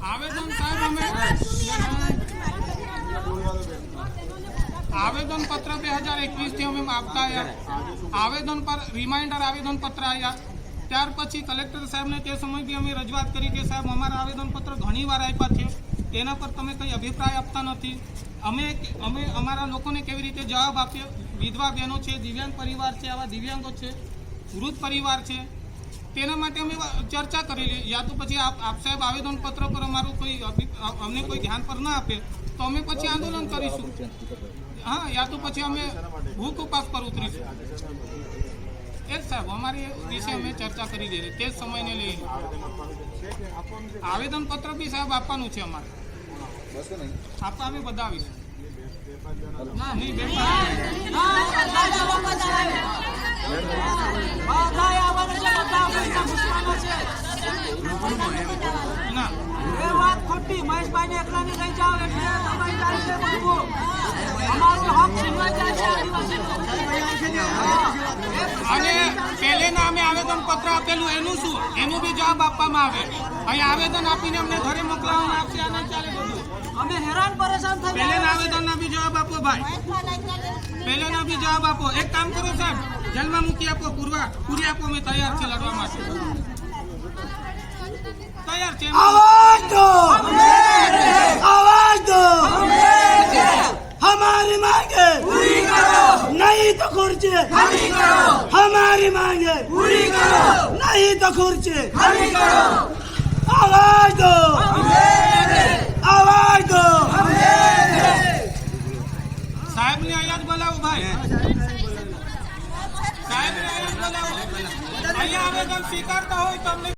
आवेदन साहब हमें आवेदन पत्र 2021 थी अमे आपता आया आवेदन पर रिमाइंडर आवेदन पत्र आया त्यार पछी कलेक्टर साहब ने ते समय भी अमे रजूआत करी के साहब अमारा आवेदन पत्र घणी वार आप्या छे तेना पर तमे कई अभिप्राय आपता नथी अमे अमे अमारा लोकोने केवी रीते जवाब आप्यो विधवा बहनों छे दिव्यांग परिवार छे आवा दिव्यांगो छे वृद्ध परिवार छे तेना माटे अमे चर्चा करेली या तो पछी आप साहेब आवेदन पत्र पर अमारू कोई अમને कोई ध्यान पर ना आपे तो अमे पछी आंदोलन करीशुं हाँ या तो पछी अमे भूख उपास पर उतरीशुं एक साहब हमारे विषय में चर्चा करी दे ते समय ने लई आवेदन पत्र भी साहब आपवानुं छे अमारे आपवा अमे बतावीशुं ना नहीं बेटा ना એ વાત ખોટી મહેશભાઈને એકલાને લઈ જાઓ એટલે તમારી તારીખે બોલવું અમારો હક છીનવા જાય છે આદિવાસી અને પહેલેના અમે આવેદન પત્ર આપેલું એનું શું એનું બી જવાબ આપવામાં આવે અહીં આવેદન આપીને અમને ઘરે મોકલાવવામાં આવશે આ નહીં ચાલે બધું અમે હેરાન પરેશાન થઈ પહેલેના આવેદનના બી જવાબ આપો ભાઈ પહેલેના બી જવાબ આપો એક કામ કરો સાહેબ જેલમાં મૂકી આપો પૂરી આપો અમે તૈયાર છે લડવા માટે तैयार છે आवाज दो आवाज दो हमारी मांगे पूरी करो नहीं तो खुर्ची खाली करो हमारी मांगे पूरी करो नहीं तो खुर्ची खाली करो आवाज दो आवाज दो साहब ने आया बोलाओ भाई साहब ने आया बोलाओ અહીંયા આવેદન સ્વીકારતા હોય તો અમને